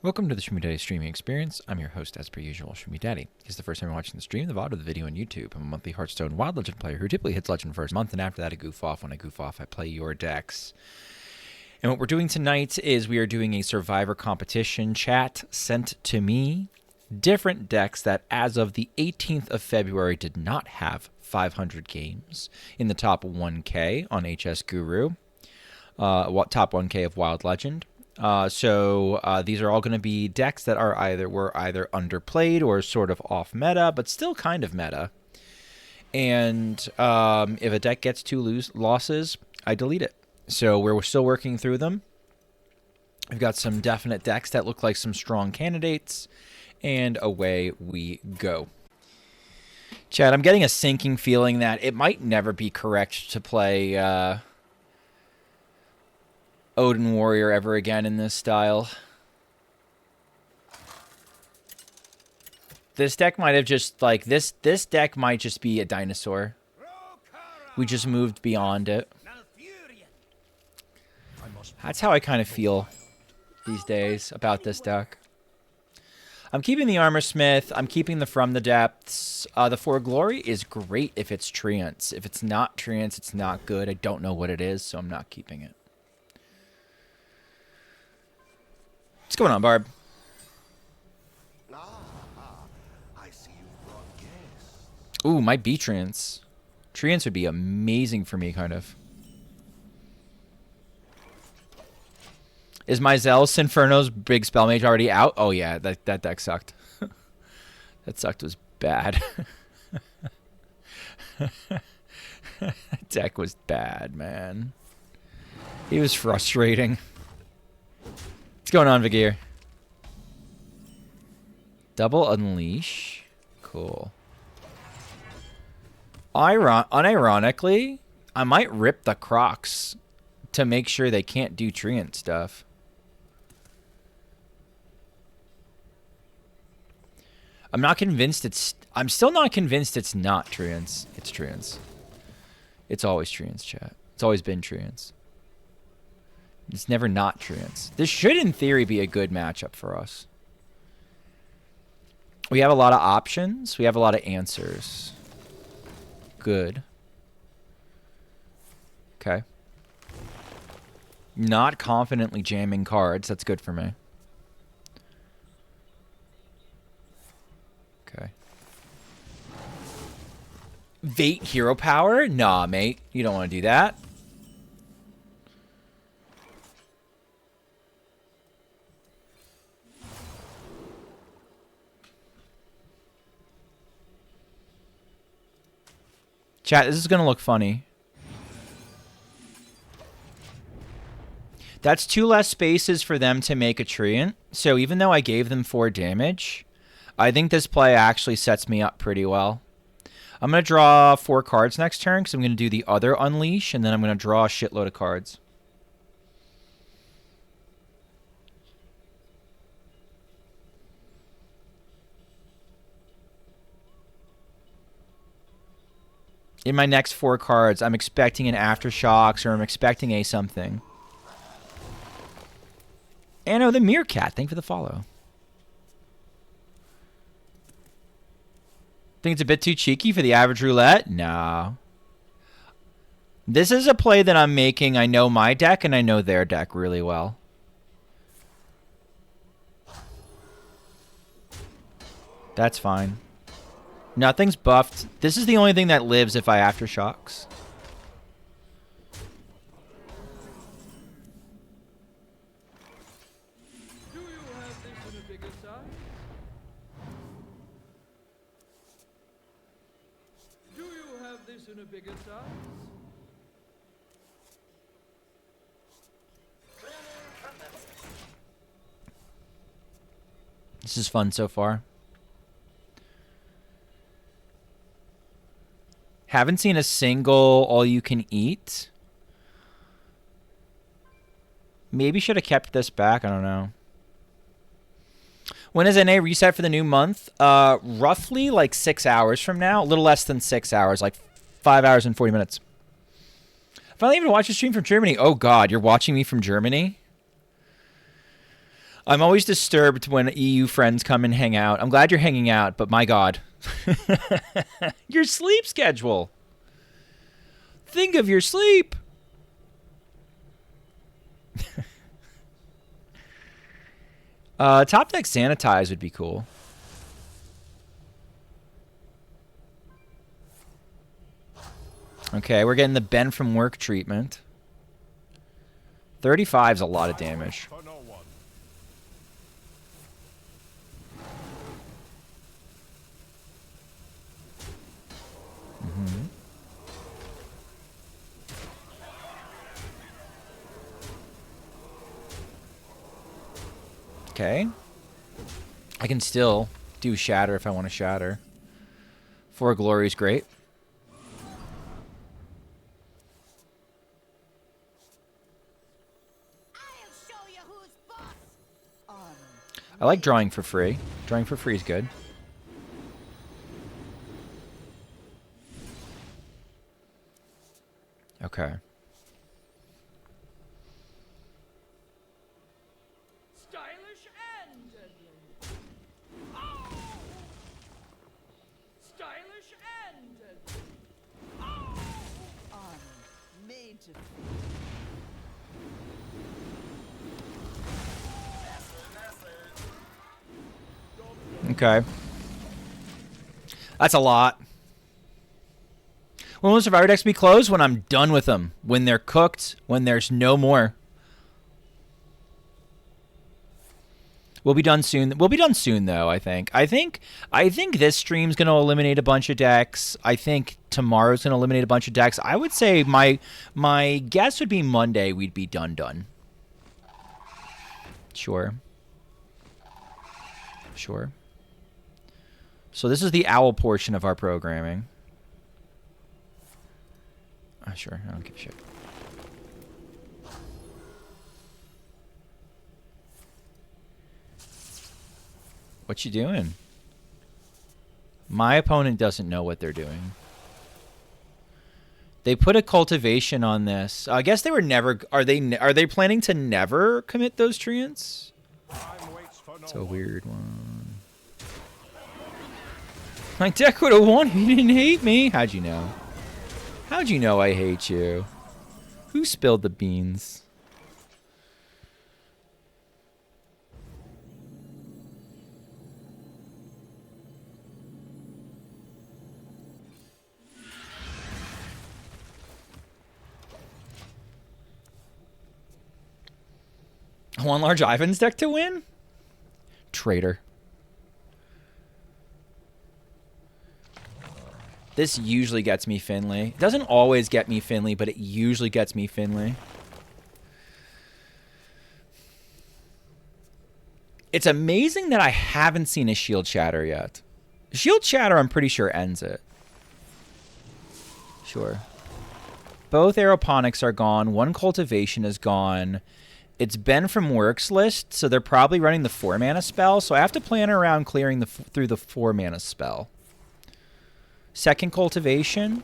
Welcome to the Schmoopydady streaming experience. I'm your host, as per usual, Schmoopydady. If it's the first time you're watching the stream, the VOD, or the video on YouTube, I'm a monthly Hearthstone Wild Legend player who typically hits Legend first month, and after that I goof off. When I goof off, I play your decks. And what we're doing tonight is we are doing a Survivor competition. Chat sent to me different decks that, as of the 18th of February, did not have 500 games in the top 1K on HSGuru, top 1K of Wild Legend. So these are all going to be decks that are were either underplayed or sort of off meta, but still kind of meta. And if a deck gets two losses, I delete it. So we're still working through them. We've got some definite decks that look like some strong candidates, and away we go. Chad, I'm getting a sinking feeling that it might never be correct to play Odin Warrior ever again in this style. This deck might have just, like, this deck might just be a dinosaur. We just moved beyond it. That's how I kind of feel these days about this deck. I'm keeping the Armor Smith. I'm keeping the From the Depths. The For Glory is great if it's Treants. If it's not Treants, it's not good. I don't know what it is, so I'm not keeping it. What's going on, Barb? I see you've brought guests. Ooh, my Treants. Treants would be amazing for me, kind of. Is my Zealous Inferno's big spell mage already out? Oh yeah, that deck sucked. That sucked was bad. That deck was bad, man. He was frustrating. What's going on, Vigir? Double Unleash. Cool. Unironically, I might rip the Crocs to make sure they can't do Treant stuff. I'm still not convinced it's not Treants. It's Treants. It's always Treants, chat. It's always been Treants. It's never not Treants. This should, in theory, be a good matchup for us. We have a lot of options. We have a lot of answers. Good. Okay. Not confidently jamming cards. That's good for me. Okay. Vate hero power? Nah, mate. You don't want to do that. Chat, this is going to look funny. That's 2 less spaces for them to make a Treant. So even though I gave them 4 damage, I think this play actually sets me up pretty well. I'm going to draw 4 cards next turn because I'm going to do the other Unleash, and then I'm going to draw a shitload of cards. In my next 4 cards, I'm expecting an Aftershocks, or I'm expecting a something. And oh, the Meerkat. Thank you for the follow. Think it's a bit too cheeky for the average roulette? No. This is a play that I'm making. I know my deck, and I know their deck really well. That's fine. Nothing's buffed. This is the only thing that lives if I Aftershocks. Do you have this in a bigger size? Do you have this in a bigger size? This is fun so far. Haven't seen a single all-you-can-eat. Maybe should have kept this back. I don't know. When is NA reset for the new month? Roughly like 6 hours from now. A little less than 6 hours. Like 5 hours and 40 minutes. Finally able to watch the stream from Germany. Oh, God. You're watching me from Germany? I'm always disturbed when EU friends come and hang out. I'm glad you're hanging out, but my God. Your sleep schedule. Think of your sleep. Top deck sanitize would be cool. Okay, we're getting the Ben from work treatment. 35 is a lot of damage. Okay. I can still do shatter if I want to shatter. 4 glory is great. I like drawing for free. Drawing for free is good. Okay. Stylish and deadly. Oh! Stylish and deadly. Oh! I'm made to Okay. That's a lot. When will Survivor decks be closed? When I'm done with them. When they're cooked. When there's no more. We'll be done soon. We'll be done soon, though, I think. I think this stream's going to eliminate a bunch of decks. I think tomorrow's going to eliminate a bunch of decks. I would say my guess would be Monday we'd be done. Sure. Sure. So this is the owl portion of our programming. Sure. I don't give a shit. What you doing? My opponent doesn't know what they're doing. They put a cultivation on this. I guess they were never. Are they planning to never commit those treants? It's a weird one. My deck would have won. He didn't hate me. How'd you know? How'd you know I hate you? Who spilled the beans? One large Ivan's deck to win? Traitor. This usually gets me Finley. It doesn't always get me Finley, but it usually gets me Finley. It's amazing that I haven't seen a Shield Shatter yet. Shield Shatter, I'm pretty sure, ends it. Sure. Both Aeroponics are gone. One Cultivation is gone. It's Ben from Works list, so they're probably running the 4-mana spell, so I have to plan around clearing through the 4-mana spell. Second Cultivation.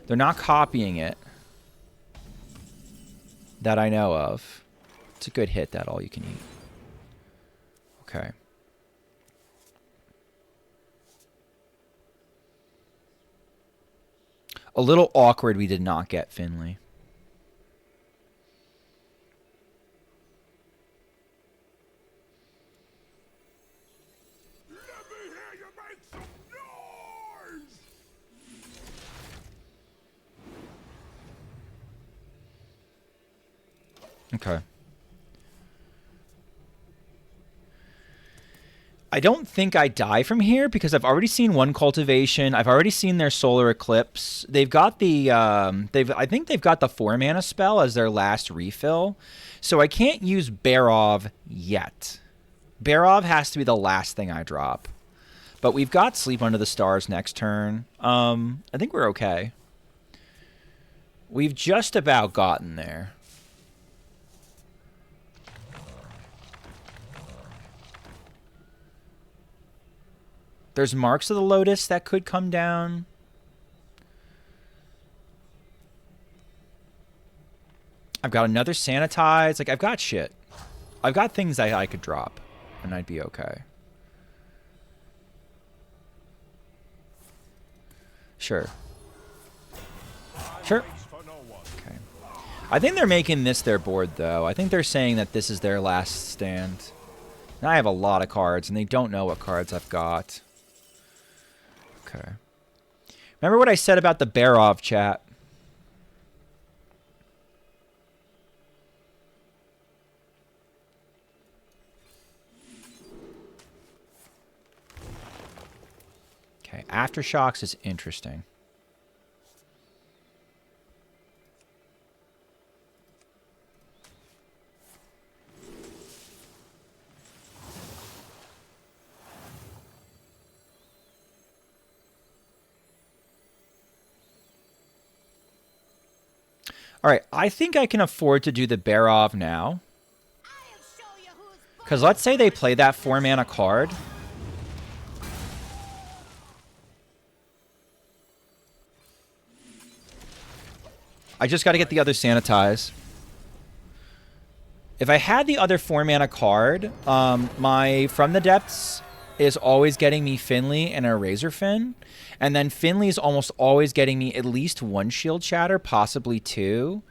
They're not copying it. That I know of. It's a good hit, that all you can eat. Okay. A little awkward we did not get Finley. Okay. I don't think I die from here because I've already seen one Cultivation. I've already seen their Solar Eclipse. They've got the I think they've got the 4-mana spell as their last refill. So I can't use Barov yet. Barov has to be the last thing I drop. But we've got Sleep Under the Stars next turn. I think we're okay. We've just about gotten there. There's Marks of the Lotus that could come down. I've got another Sanitize. Like, I've got shit. I've got things I could drop, and I'd be okay. Sure. Sure. Okay. I think they're making this their board, though. I think they're saying that this is their last stand. Now I have a lot of cards, and they don't know what cards I've got. Okay. Remember what I said about the Barov chat? Okay, Aftershocks is interesting. All right, I think I can afford to do the Barov now. Because let's say they play that 4-mana card. I just got to get the other Sanitize. If I had the other 4-mana card, my From the Depths is always getting me Finley and a Razorfin. And then Finley is almost always getting me at least one Shield Shatter, possibly two.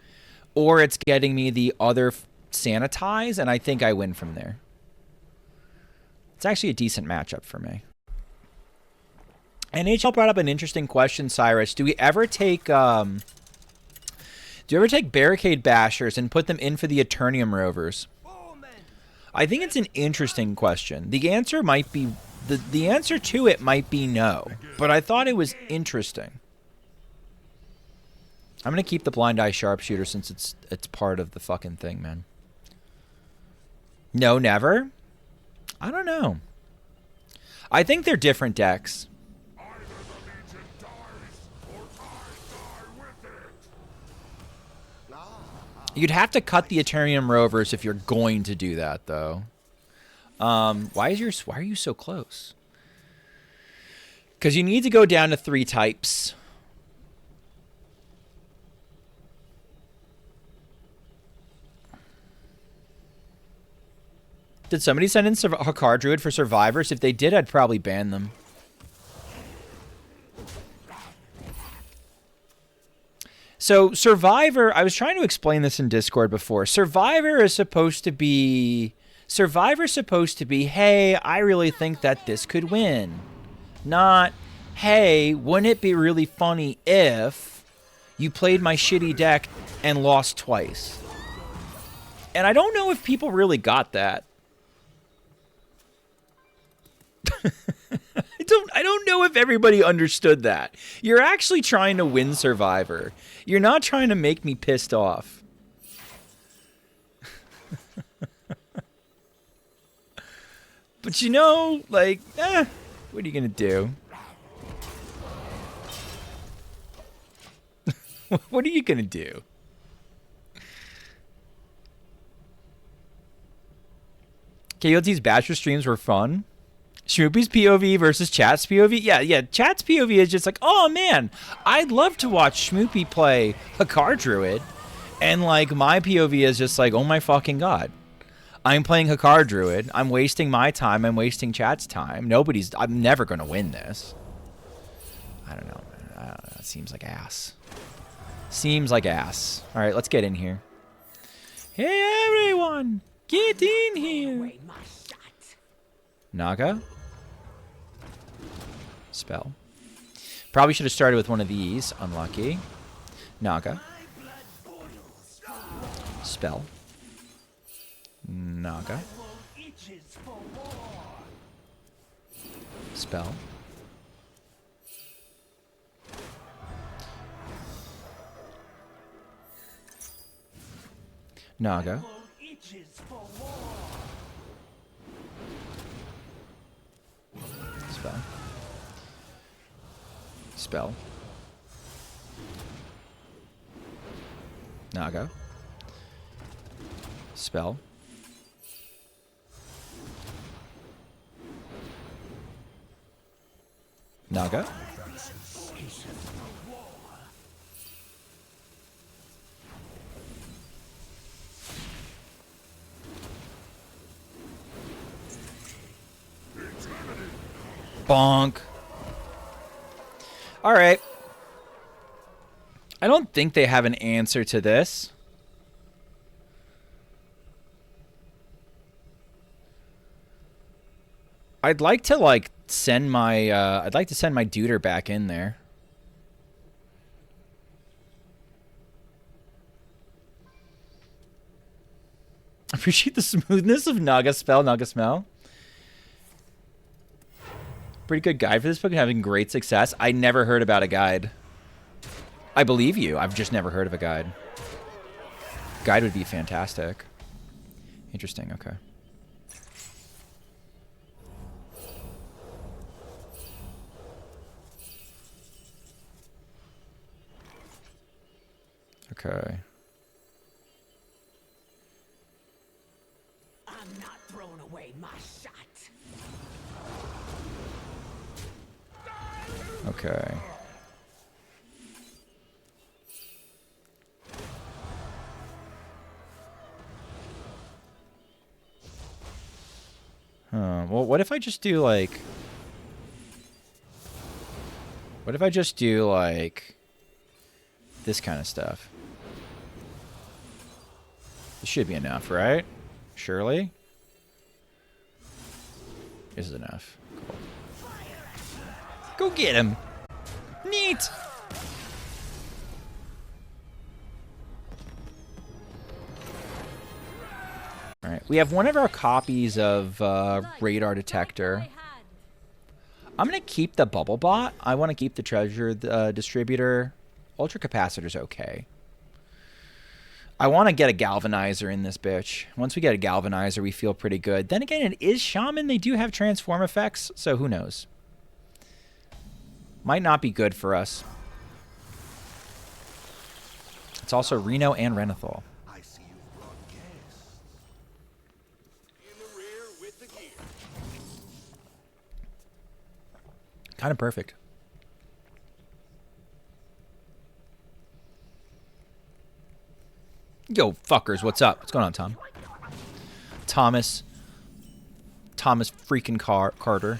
Or it's getting me the other Sanitize, and I think I win from there. It's actually a decent matchup for me. NHL brought up an interesting question, Cyrus. Do you ever take Barricade Bashers and put them in for the Eternium Rovers? I think it's an interesting question. The answer might be... The answer to it might be no, but I thought it was interesting. I'm going to keep the Blind Eye Sharpshooter since it's part of the fucking thing, man. No, never? I don't know. I think they're different decks. You'd have to cut the Eternium Rovers if you're going to do that, though. Why are you so close? Because you need to go down to 3 types. Did somebody send in Hakaar Druid for Survivors? If they did, I'd probably ban them. So Survivor, I was trying to explain this in Discord before. Survivor's supposed to be, hey, I really think that this could win. Not, hey, wouldn't it be really funny if you played my shitty deck and lost twice? And I don't know if people really got that. I don't know if everybody understood that. You're actually trying to win Survivor. You're not trying to make me pissed off. But you know, like, what are you gonna do? What are you gonna do? KOT's Bachelor streams were fun. Schmoopy's POV versus Chat's POV. Yeah. Chat's POV is just like, oh man, I'd love to watch Schmoopy play Hakaar Druid. And like my POV is just like, oh my fucking god. I'm playing Hakaar Druid. I'm wasting my time. I'm wasting Chat's time. I'm never going to win this. I don't know, man. I don't know. It seems like ass. Seems like ass. All right, let's get in here. Hey, everyone. Get in here. Naga. Spell. Probably should have started with one of these. Unlucky. Naga. Spell. Naga. Spell. Naga. Spell. Spell. Naga. Spell. Naga. Bonk. All right. I don't think they have an answer to this. I'd like to like send my I'd like to send my duder back in there. Appreciate the smoothness of Naga Spell, Naga Smell. Pretty good guide for this book and having great success. I never heard about a guide. I believe you. I've just never heard of a guide. Guide would be fantastic. Interesting, okay. Okay. I'm not throwing away my shot. Okay. Well, what if I just do like... What if I just do like... this kind of stuff? This should be enough, right? Surely? This is enough. Cool. Go get him! Neat! Alright, we have one of our copies of Radar Detector. I'm going to keep the Bubble Bot. I want to keep the Treasure Distributor. Ultra Capacitor's okay. I want to get a Galvanizer in this bitch. Once we get a Galvanizer, we feel pretty good. Then again, it is Shaman. They do have transform effects, so who knows? Might not be good for us. It's also Reno and Renethal. I see you've brought guests. In the rear with the gear. Kind of perfect. Yo, fuckers, what's up? What's going on, Tom? Thomas freaking Carter.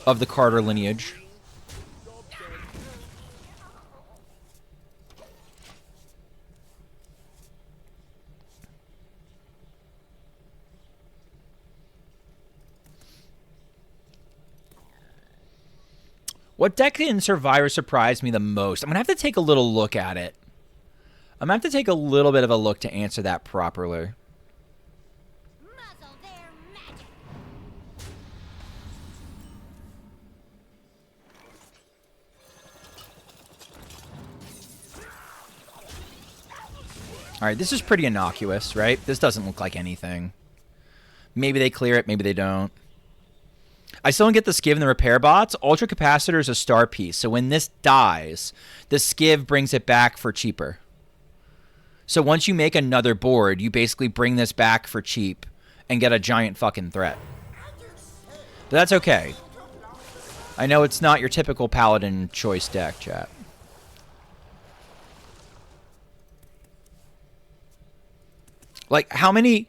Of the Carter lineage. What deck in Survivor surprised me the most? I'm going to have to take a little look at it. I'm going to have to take a little bit of a look to answer that properly. Muzzle their magic. Alright, this is pretty innocuous, right? This doesn't look like anything. Maybe they clear it, maybe they don't. I still don't get the Skiv and the repair bots. Ultra Capacitor is a star piece, so when this dies, the Skiv brings it back for cheaper. So once you make another board, you basically bring this back for cheap and get a giant fucking threat. But that's okay. I know it's not your typical Paladin choice deck, chat. Like, how many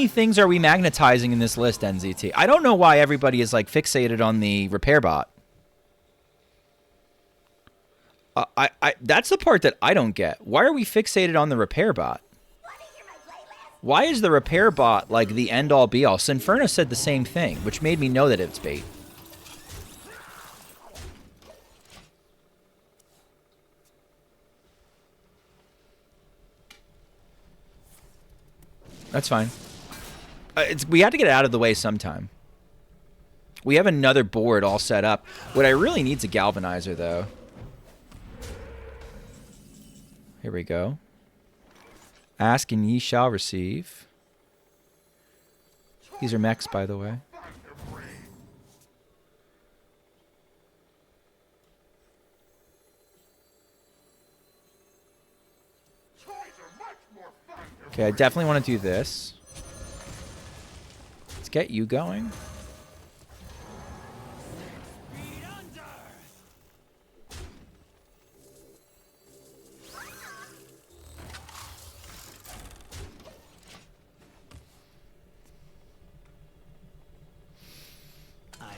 things are we magnetizing in this list, NZT? I don't know why everybody is, like, fixated on the repair bot. That's the part that I don't get. Why are we fixated on the repair bot? Why is the repair bot, like, the end-all, be-all? Sinferno said the same thing, which made me know that it's bait. That's fine. We had to get it out of the way sometime. We have another board all set up. What I really need is a Galvanizer, though. Here we go. Ask and ye shall receive. These are mechs, by the way. Okay, I definitely want to do this. Let's get you going.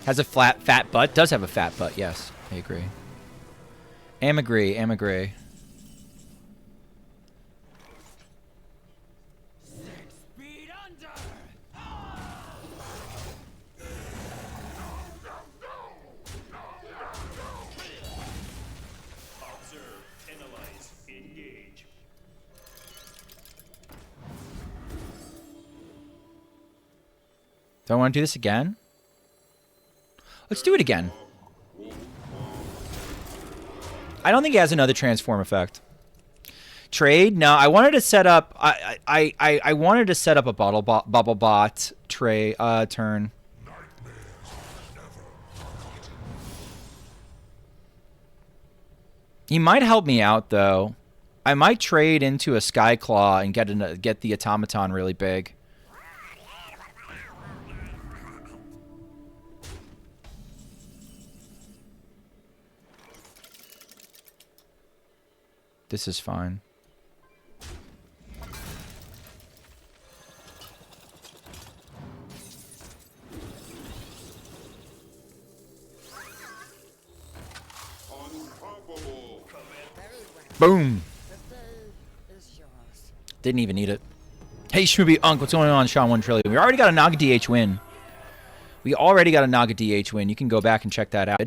Has a fat butt. Does have a fat butt. Yes, I agree. Am agree. 6 feet under. Observe, analyze, engage. Do I want to do this again? Let's do it again. I don't think he has another transform effect. Trade? No, I wanted to set up. I wanted to set up a bubble bot turn. He might help me out though. I might trade into a Skyclaw and get the automaton really big. This is fine. Boom. Didn't even need it. Hey, Shmoopy Unk, what's going on, Sean 1 trillion? We already got a Naga DH win. You can go back and check that out.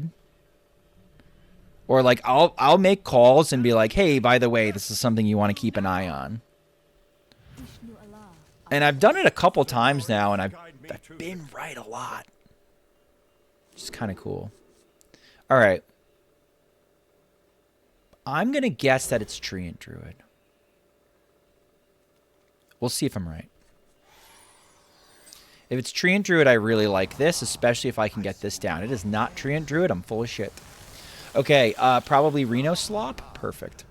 Or like I'll make calls and be like, hey, by the way, this is something you want to keep an eye on. And I've done it a couple times now, and I've been right a lot. It's kind of cool. All right. I'm going to guess that it's Treant Druid. We'll see if I'm right. If it's Treant Druid, I really like this, especially if I can get this down. It is not Treant Druid. I'm full of shit. Okay, probably Reno Slop. Perfect.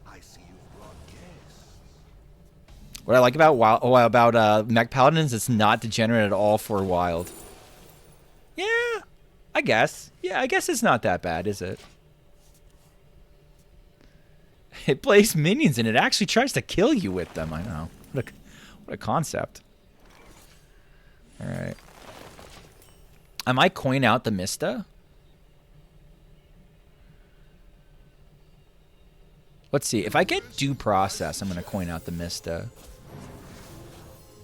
What I like about Mech Paladins, it's not degenerate at all for Wild. Yeah, I guess. Yeah, I guess it's not that bad, is it? It plays minions and it actually tries to kill you with them. I know. What a concept. All right. I might coin out the Mista. Let's see. If I get due process, I'm going to coin out the Mista.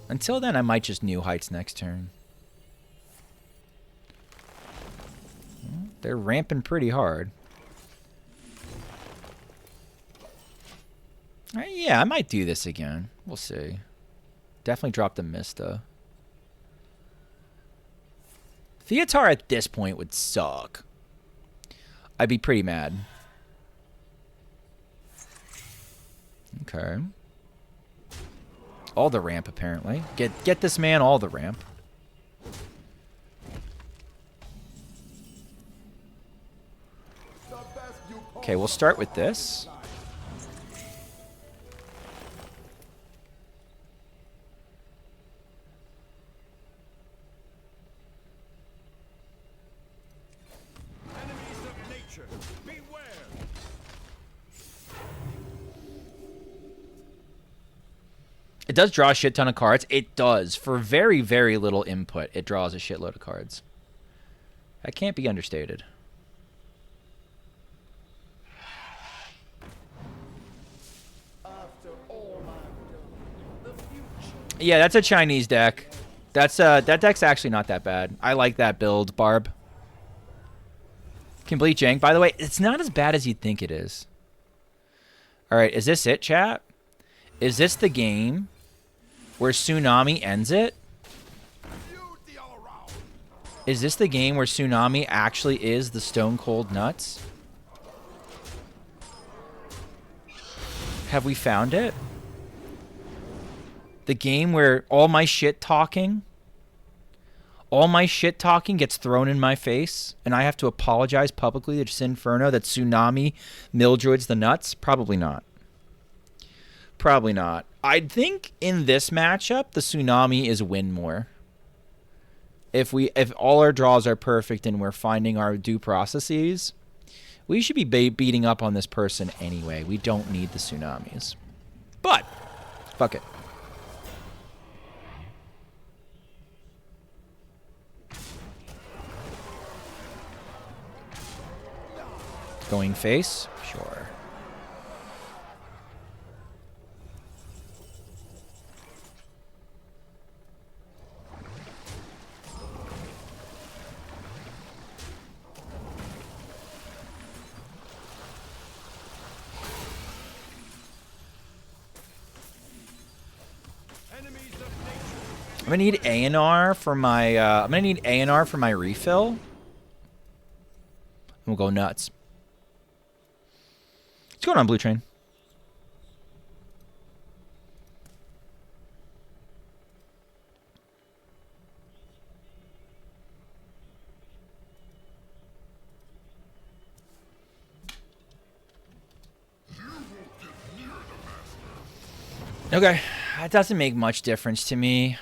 Until then, I might just New Heights next turn. They're ramping pretty hard. Yeah, I might do this again. We'll see. Definitely drop the Mista. Theatar at this point would suck. I'd be pretty mad. Okay. All the ramp, apparently. Get this man all the ramp. Okay, we'll start with this. Enemies of nature, beware! It does draw a shit ton of cards. It does. For very, very little input, it draws a shitload of cards. That can't be understated. Yeah, that's a Chinese deck. That deck's actually not that bad. I like that build, Barb. Complete jank. By the way, it's not as bad as you'd think it is. All right, is this it, chat? Is this the game where Tsunami ends it? Is this the game where Tsunami actually is the Stone Cold Nuts? Have we found it? The game where all my shit talking gets thrown in my face, and I have to apologize publicly to Sinferno that Tsunami Mildred's the nuts? Probably not. Probably not. I think in this matchup, the Tsunami is win more. If all our draws are perfect and we're finding our due processes, we should be beating up on this person anyway. We don't need the Tsunamis. But, fuck it. Going face? Sure. I'm gonna need A&R for my refill. We'll go nuts. What's going on, Blue Train? Okay, that doesn't make much difference to me.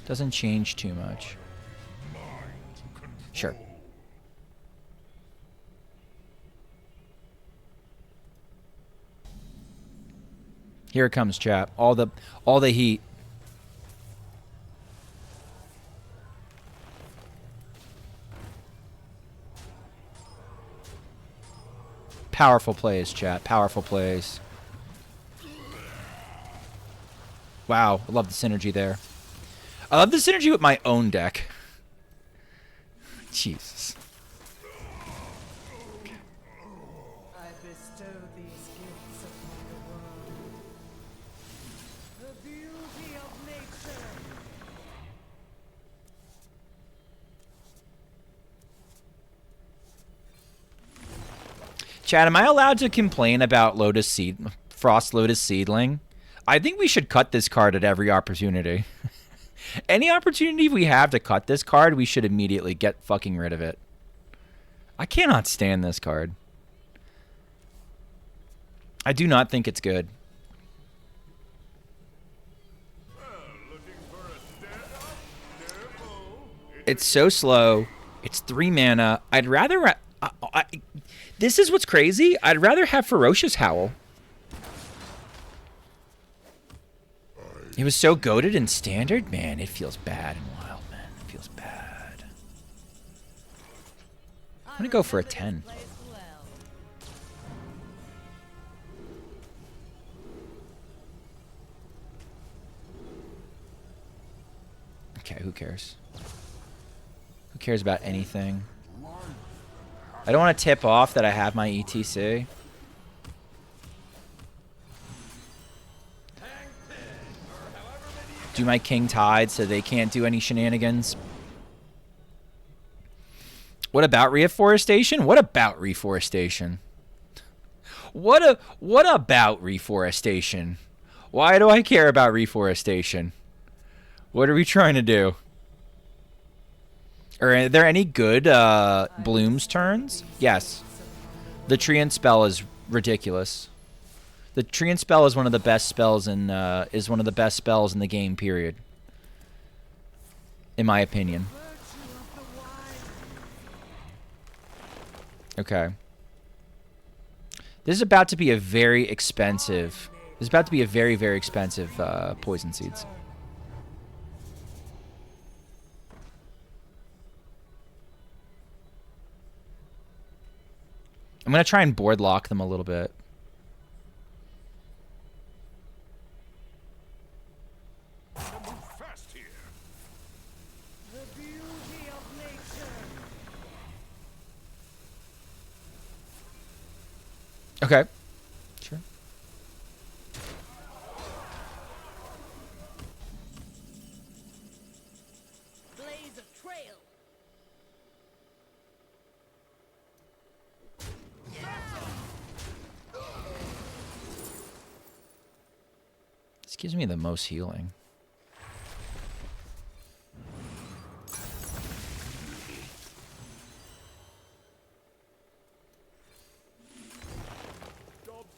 Doesn't change too much. Sure. Here it comes, chap. All the heat. Powerful plays, chat. Powerful plays. Wow, I love the synergy there. I love the synergy with my own deck. Jesus. I bestow these gifts upon the world. The beauty of nature. Chad, am I allowed to complain about Frost Lotus Seedling? I think we should cut this card at every opportunity. Any opportunity we have to cut this card, we should immediately get fucking rid of it. I cannot stand this card. I do not think it's good. It's so slow. It's 3 mana. I'd rather... this is what's crazy. I'd rather have Ferocious Howl. It was so goated in Standard? Man, it feels bad in Wild, man. It feels bad. I'm going to go for a 10. Okay, who cares? Who cares about anything? I don't want to tip off that I have my ETC. Do my King Tide so they can't do any shenanigans. What about reforestation? What about reforestation? What about reforestation? Why do I care about reforestation? What are we trying to do? Are there any good Bloom's turns? Yes. The Treant spell is ridiculous. The Treant spell is one of the best spells in the game, period. In my opinion. Okay. This is about to be a very expensive. This is about to be a very, very expensive poison seeds. I'm gonna try and board lock them a little bit. Okay. Sure. Blaze of trail. This gives me the most healing.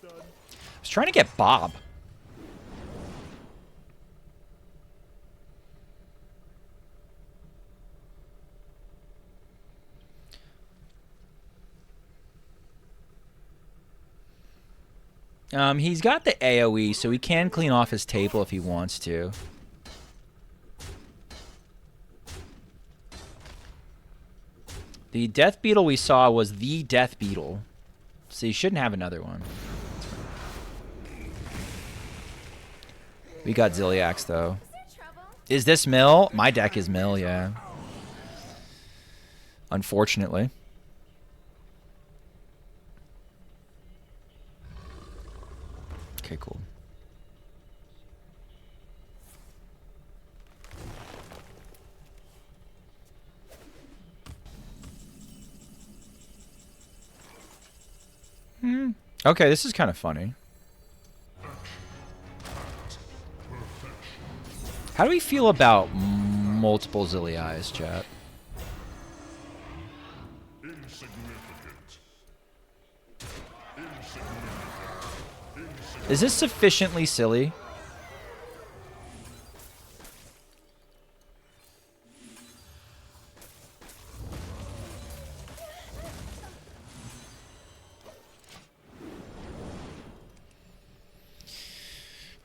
I was trying to get Bob. He's got the AoE, so he can clean off his table if he wants to. The death beetle we saw was the death beetle. So you shouldn't have another one. We got Ziliax, though. Is this mill? My deck is mill, yeah. Unfortunately. Okay, cool. Okay, this is kind of funny. How do we feel about multiple Ziliais, chat? Is this sufficiently silly?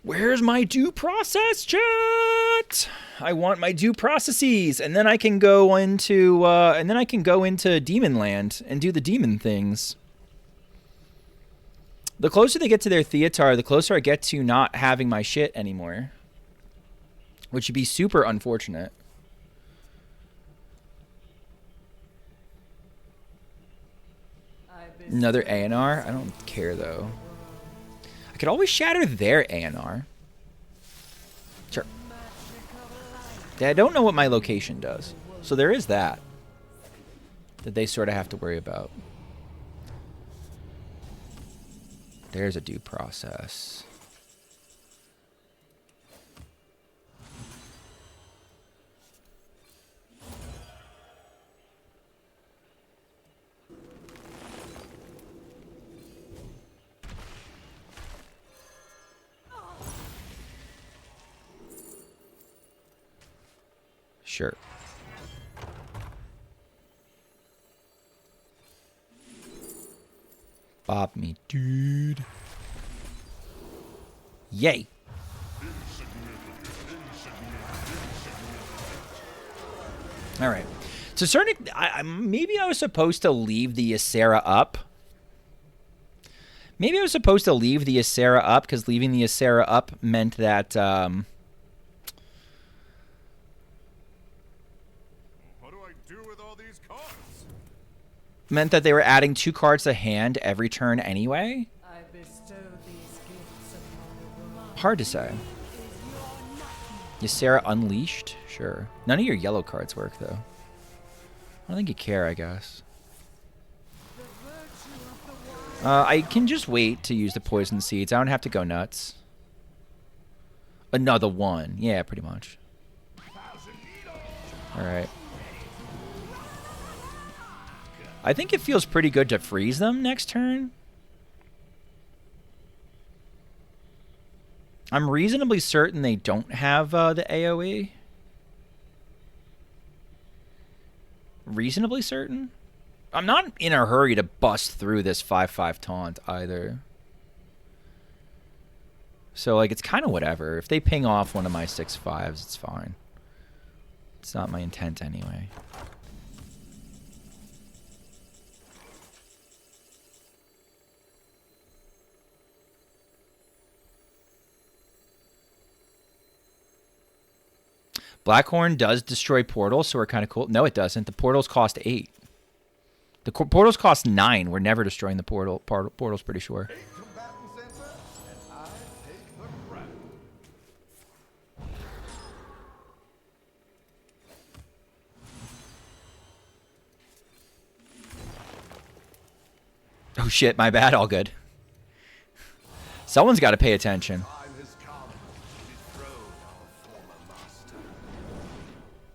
Where's my due process, chat? I want my due processes, and then I can go into Demon Land and do the demon things. The closer they get to their Theatar, the closer I get to not having my shit anymore, which would be super unfortunate. Another ANR? I don't care though. I could always shatter their ANR. Sure. I don't know what my location does. So there is that they sort of have to worry about. There's a due process. Sure. Bop me, dude. Yay. All right. So certain, maybe I was supposed to leave the Ysera up. Maybe I was supposed to leave the Ysera up because leaving the Ysera up meant that they were adding 2 cards to hand every turn anyway? I bestow these gifts upon the world. Hard to say. Ysera Unleashed? Sure. None of your yellow cards work, though. I don't think you care, I guess. I can just wait to use the Poison Seeds. I don't have to go nuts. Another one. Yeah, pretty much. Alright. I think it feels pretty good to freeze them next turn. I'm reasonably certain they don't have the AoE. Reasonably certain? I'm not in a hurry to bust through this 5/5 taunt either. So, like, it's kind of whatever. If they ping off one of my 6/5s, it's fine. It's not my intent anyway. Blackhorn does destroy portals, so we're kind of cool. No, it doesn't. The portals cost 8. The portals cost 9. We're never destroying the portals, pretty sure. Oh shit, my bad. All good. Someone's got to pay attention.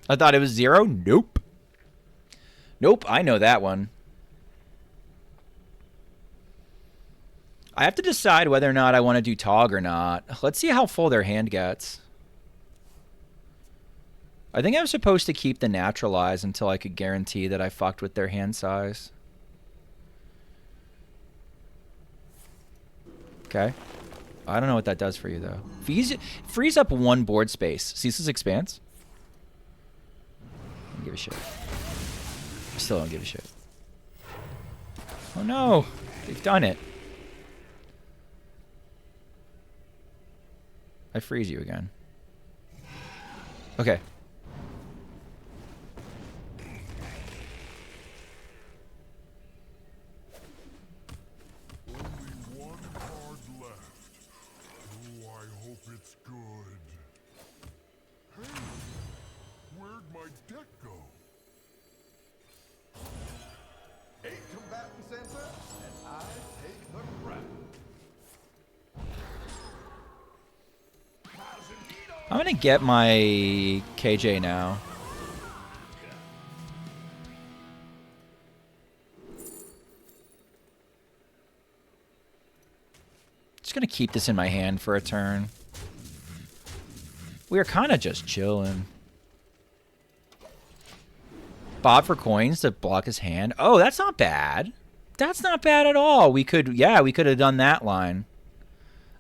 I thought it was 0. Nope. Nope, I know that one. I have to decide whether or not I want to do Tog or not. Let's see how full their hand gets. I think I was supposed to keep the Naturalize until I could guarantee that I fucked with their hand size. Okay. I don't know what that does for you, though. Freeze up 1 board space. Ceaseless Expanse? I don't give a shit. I still don't give a shit. Oh no! They've done it. I freeze you again. Okay. Only one card left. Oh, I hope it's good. Hey, where'd my deck go? 8 combatants enter, and I take the crown. I'm gonna get my KJ now. Just gonna keep this in my hand for a turn. We are kind of just chilling. Bob for coins to block his hand. Oh, that's not bad. That's not bad at all. We could, yeah, we could have done that line.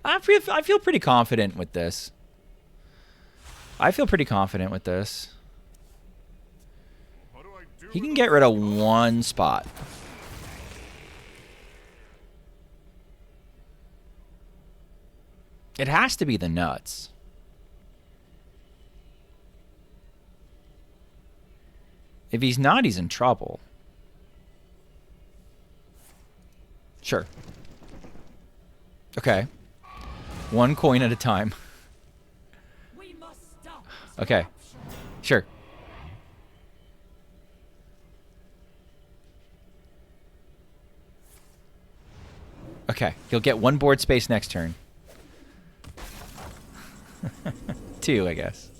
I feel pretty confident with this. I feel pretty confident with this. What do I do He can with get rid of one spot. It has to be the nuts. If he's not, he's in trouble. Sure. Okay. One coin at a time. We must stop. Okay. Sure. Okay. He'll get one board space next turn. 2, I guess.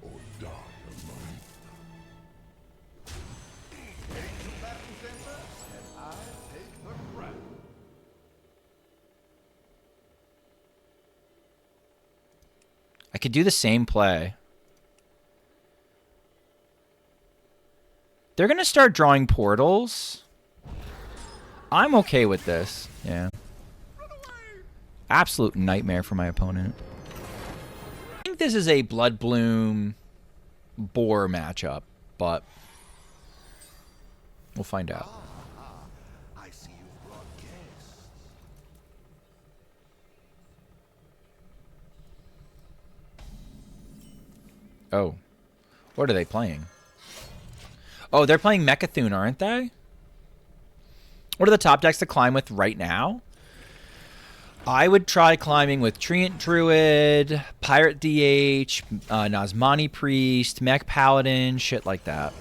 or die alone? 8 combatants enter, and I take the crown. I could do the same play. They're going to start drawing portals. I'm okay with this. Yeah. Absolute nightmare for my opponent. I think this is a Blood Bloom Boar matchup, but we'll find out. I see you've brought guests. Oh. What are they playing? Oh, they're playing Mechathune, aren't they? What are the top decks to climb with right now? I would try climbing with Dn Druid, Pirate DH, Nazmani Priest, Mech Paladin, shit like that.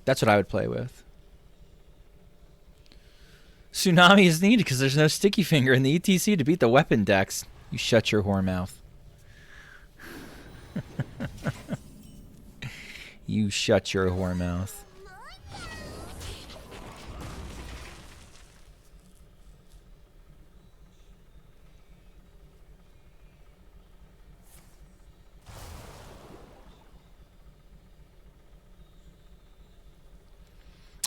That's what I would play with. Tsunami is needed because there's no Sticky Finger in the ETC to beat the weapon decks. You shut your whore mouth. You shut your whore mouth.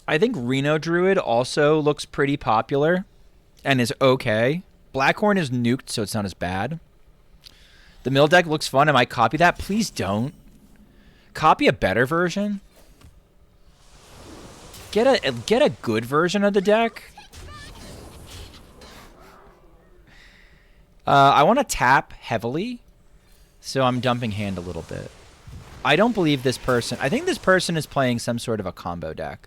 I think Reno Druid also looks pretty popular and is okay. Blackhorn is nuked, so it's not as bad. The mill deck looks fun. I might copy that. Please don't. Copy a better version. Get a good version of the deck. I want to tap heavily, so I'm dumping hand a little bit. I don't believe this person. I think this person is playing some sort of a combo deck.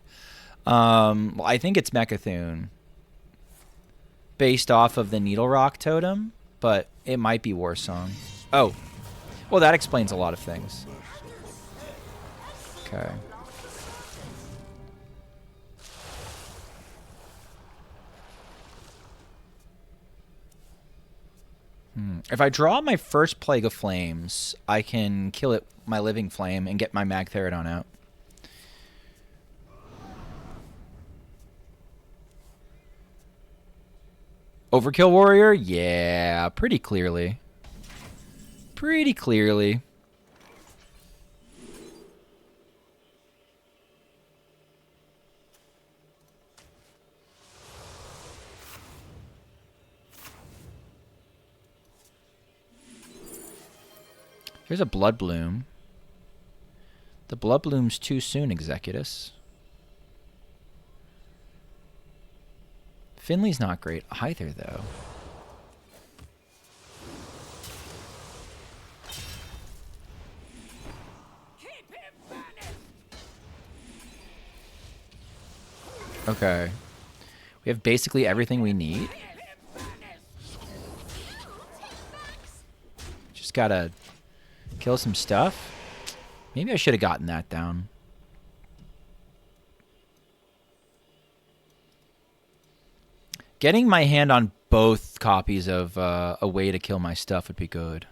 I think it's Mechathune, based off of the Needle Rock totem, but it might be Warsong. Oh, well, that explains a lot of things. Okay. If I draw my first Plague of Flames, I can kill it, my Living Flame, and get my Magtheridon out. Overkill Warrior? Yeah, pretty clearly. Pretty clearly. There's a Blood Bloom. The Blood Bloom's too soon, Executus. Finley's not great either, though. Okay. We have basically everything we need. Just gotta kill some stuff. Maybe I should have gotten that down. Getting my hand on both copies of a way to kill my stuff would be good.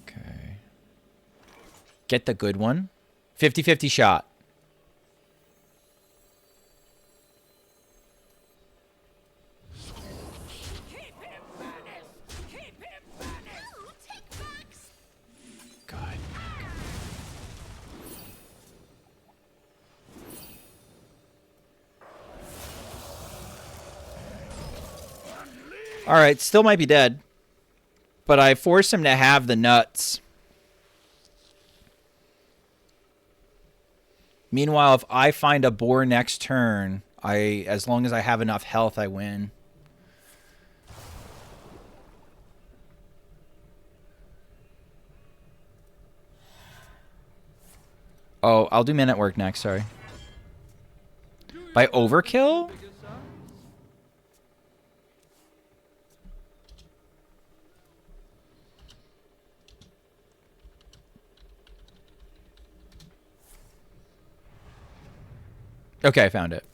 Okay. Get the good one. 50-50 shot. God. All right, still might be dead, but I forced him to have the nuts. Meanwhile, if I find a boar next turn, as long as I have enough health, I win. Oh, I'll do Men at Work next, sorry. By overkill? Okay, I found it.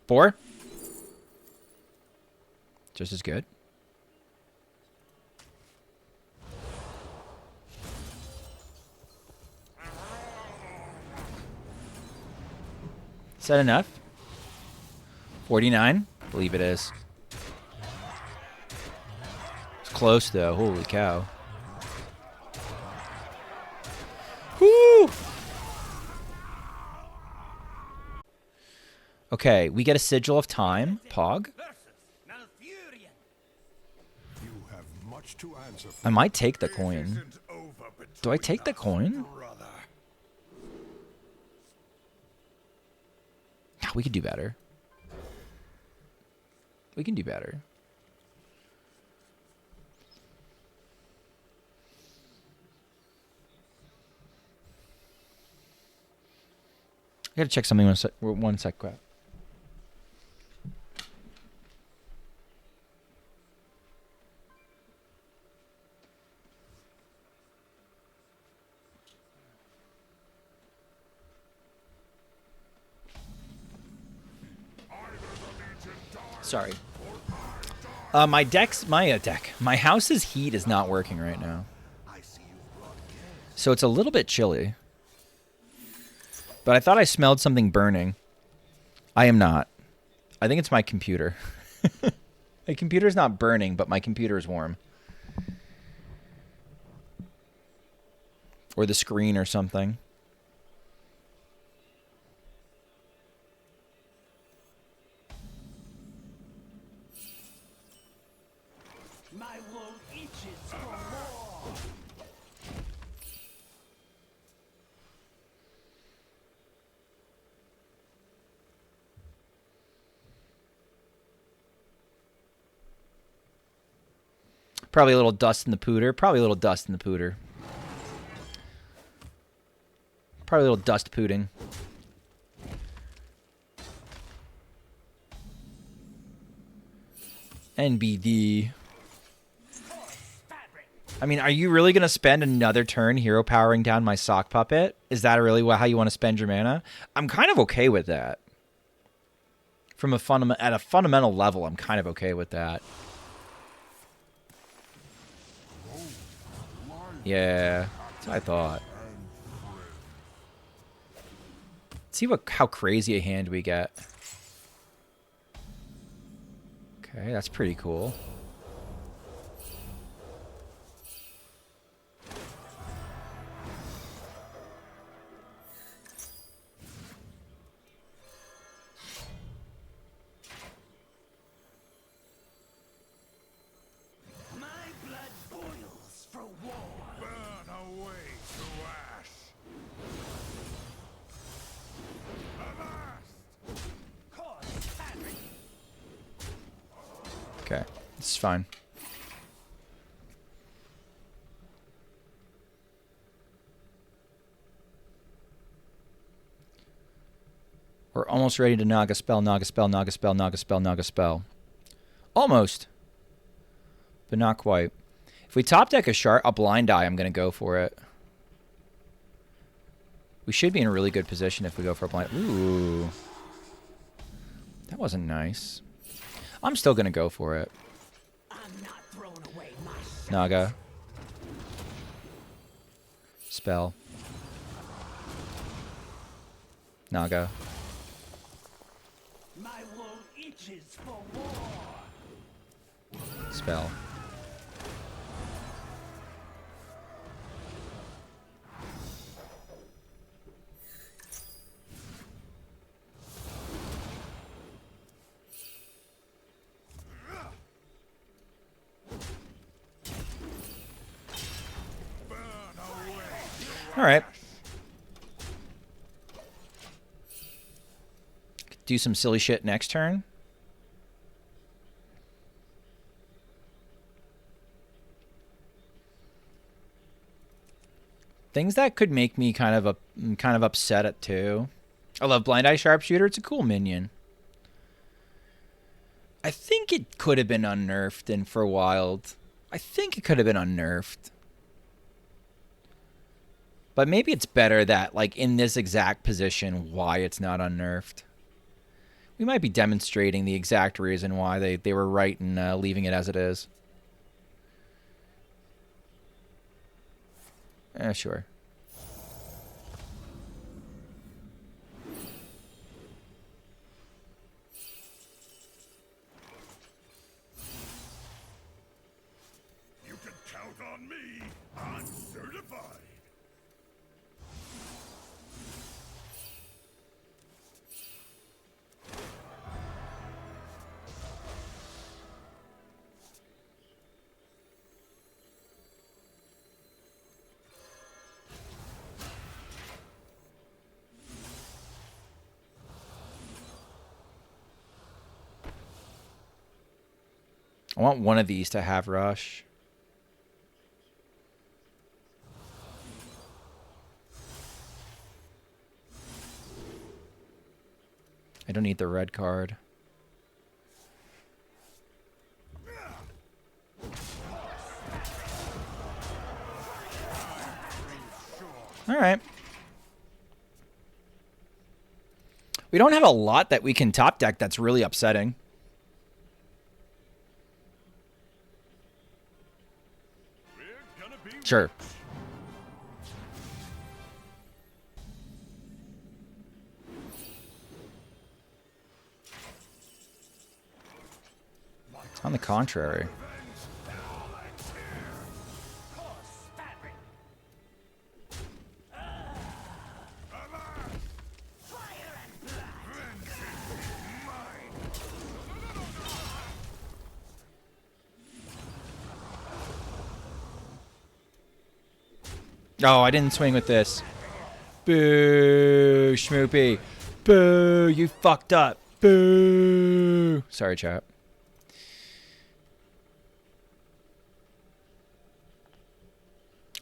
Boar? Just as good. Is that enough? 49? I believe it is. It's close though. Holy cow. Woo! Okay, we get a Sigil of Time. Pog. I might take the coin. Do I take the coin? No, we can do better. We can do better. I gotta check something one sec, crap. Sorry. My house's heat is not working right now. So it's a little bit chilly. But I thought I smelled something burning. I am not. I think it's my computer. My computer's not burning, but my computer is warm. Or the screen or something. My wool itches for more. Probably a little dust in the pooter. Probably a little dust in the pooter. Probably a little dust pooting. NBD. I mean, are you really going to spend another turn hero powering down my sock puppet? Is that really how you want to spend your mana? I'm kind of okay with that. From a at a fundamental level, I'm kind of okay with that. Yeah, that's what I thought. Let's see how crazy a hand we get. Okay, that's pretty cool. My blood boils for war. Burn away to ash. Avast! Cause havoc. Okay, this is fine. We're almost ready to Naga spell, Naga spell, Naga spell, Naga spell, Naga spell. Almost. But not quite. If we top deck a blind eye, I'm going to go for it. We should be in a really good position if we go for a blind... Ooh. That wasn't nice. I'm still going to go for it. I'm not throwing away my shot. Naga. Spell. Naga. My wound itches for war. Spell. All right. Do some silly shit next turn. Things that could make me kind of upset at too. I love Blind Eye Sharpshooter. It's a cool minion. I think it could have been unnerfed and for Wild. I think it could have been unnerfed. But maybe it's better that, like, in this exact position, why it's not unnerfed. We might be demonstrating the exact reason why they were right in leaving it as it is. Sure. You can count on me. I'm certified. I want one of these to have rush. I don't need the red card. All right. We don't have a lot that we can top deck that's really upsetting. Sure. On the contrary. Oh, I didn't swing with this. Boo, Schmoopy. Boo, you fucked up. Boo. Sorry, chat.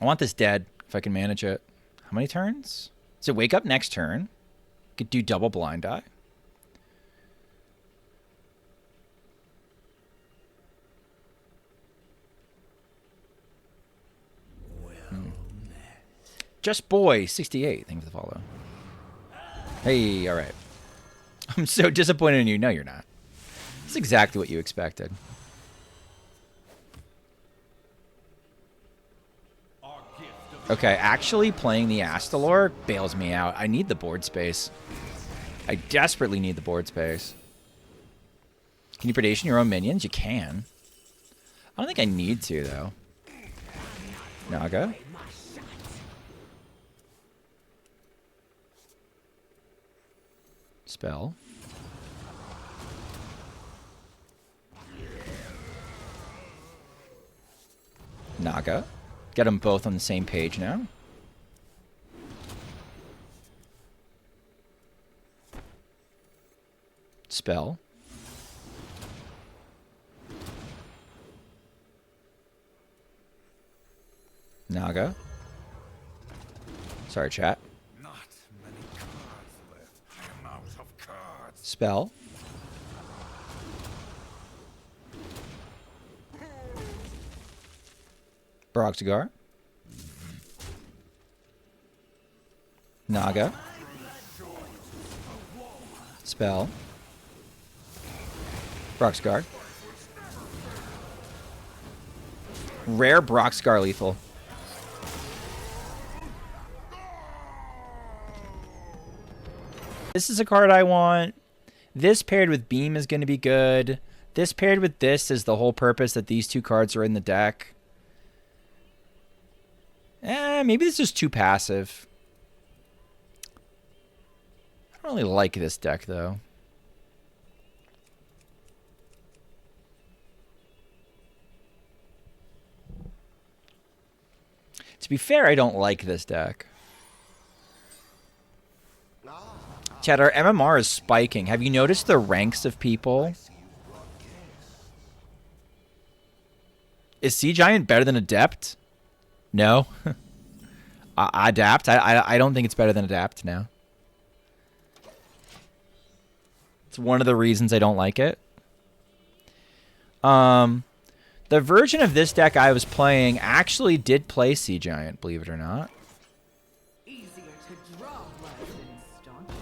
I want this dead, if I can manage it. How many turns? Does it wake up next turn? Could do double blind eye. Just Boy 68. Thanks for the follow. Hey, all right. I'm so disappointed in you. No, you're not. It's exactly what you expected. Okay, actually playing the Astral bails me out. I need the board space. I desperately need the board space. Can you predation your own minions? You can. I don't think I need to, though. Naga. Spell. Naga. Get them both on the same page now. Spell. Naga. Sorry, chat. Not many cards left. I am out of cards. Spell. Broxgar. Naga. Spell. Broxgar. Rare Broxgar lethal. This is a card I want. This paired with Beam is going to be good. This paired with this is the whole purpose that these two cards are in the deck. Maybe this is too passive. I don't really like this deck, though. To be fair, I don't like this deck. Chad, our MMR is spiking. Have you noticed the ranks of people? Is Sea Giant better than Adept? No. Adapt? I don't think it's better than Adapt now. It's one of the reasons I don't like it. The version of this deck I was playing actually did play Sea Giant, believe it or not.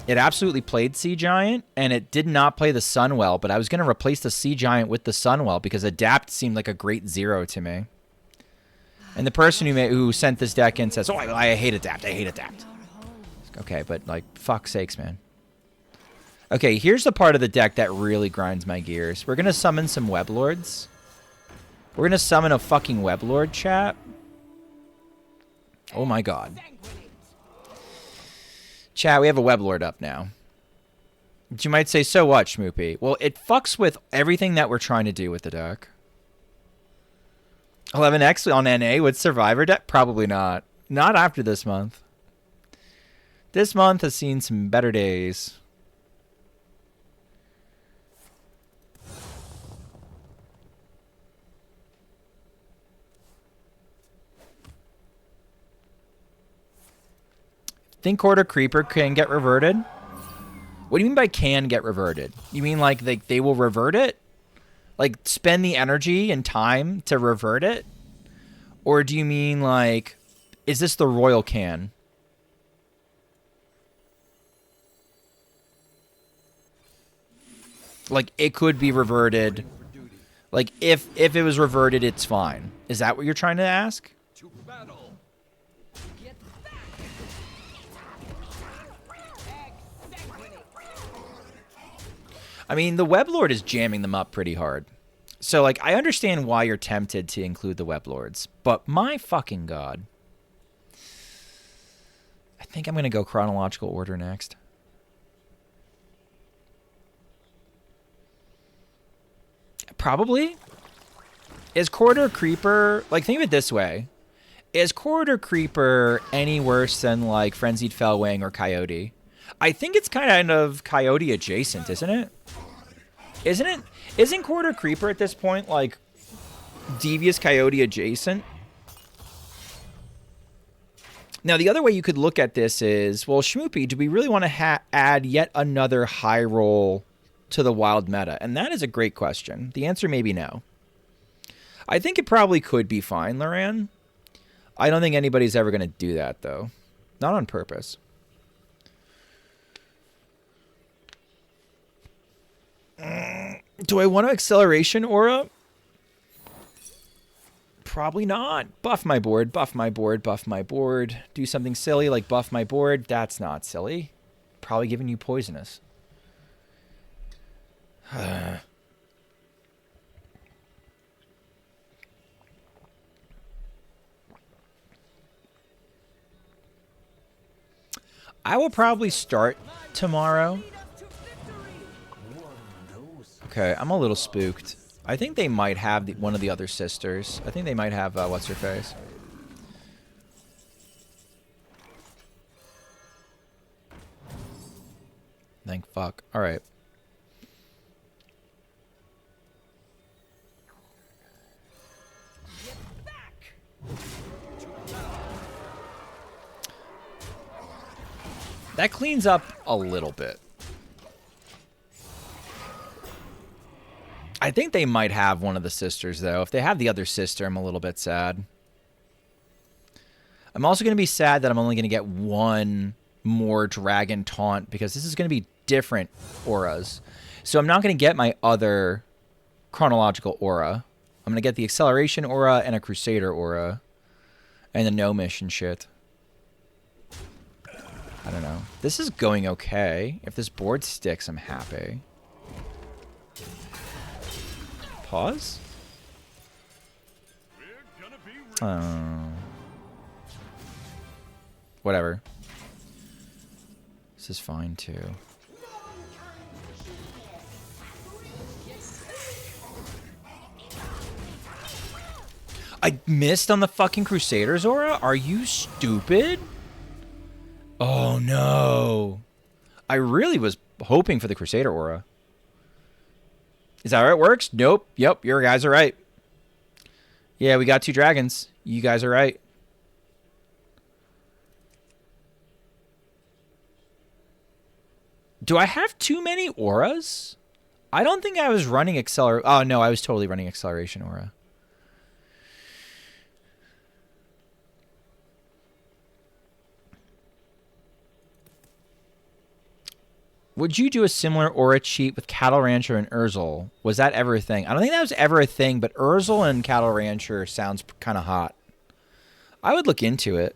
It absolutely played Sea Giant, and it did not play the Sunwell, but I was going to replace the Sea Giant with the Sunwell because Adapt seemed like a great zero to me. And the person who sent this deck in says, oh, I hate Adapt, I hate Adapt. Okay, but, like, fuck's sakes, man. Okay, here's the part of the deck that really grinds my gears. We're going to summon some Weblords. We're going to summon a fucking Weblord, chat. Oh my god. Chat, we have a Weblord up now. But you might say, so what, Schmoopy? Well, it fucks with everything that we're trying to do with the deck. 11x on NA with Survivor deck? Probably not. Not after this month. This month has seen some better days. Think Quarter Creeper can get reverted? What do you mean by can get reverted? You mean like they will revert it? Like spend the energy and time to revert it? Or do you mean like, is this the Royal Can? Like it could be reverted. Like if it was reverted, it's fine. Is that what you're trying to ask? I mean, the Weblord is jamming them up pretty hard. So, like, I understand why you're tempted to include the Weblords. But my fucking god. I think I'm going to go chronological order next. Probably. Is Corridor Creeper... Like, think of it this way. Is Corridor Creeper any worse than, like, Frenzied Fellwing or Coyote? I think it's kind of Coyote adjacent, isn't it? Isn't it? Isn't Corridor Creeper at this point, like, Devious Coyote adjacent? Now, the other way you could look at this is, well, Schmoopy, do we really want to add yet another high roll to the wild meta? And that is a great question. The answer may be no. I think it probably could be fine, Loran. I don't think anybody's ever going to do that, though. Not on purpose. Do I want to Acceleration Aura? Probably not. Buff my board, buff my board, buff my board. Do something silly like buff my board. That's not silly. Probably giving you Poisonous. I will probably start tomorrow. Okay, I'm a little spooked. I think they might have one of the other sisters. I think they might have, what's her face? Thank fuck. Alright. That cleans up a little bit. I think they might have one of the sisters, though. If they have the other sister, I'm a little bit sad. I'm also going to be sad that I'm only going to get one more dragon taunt, because this is going to be different auras. So I'm not going to get my other chronological aura. I'm going to get the acceleration aura and a crusader aura. And the gnomish and shit. I don't know. This is going okay. If this board sticks, I'm happy. Pause? Whatever. This is fine, too. I missed on the fucking Crusaders aura? Are you stupid? Oh, no. I really was hoping for the Crusader aura. Is that how it works? Nope. Yep, your guys are right. Yeah, we got 2 dragons. You guys are right. Do I have too many auras? I don't think I was running acceleration. Oh, no, I was totally running acceleration aura. Would you do a similar aura cheat with Cattle Rancher and Urzel? Was that ever a thing? I don't think that was ever a thing, but Urzel and Cattle Rancher sounds kind of hot. I would look into it.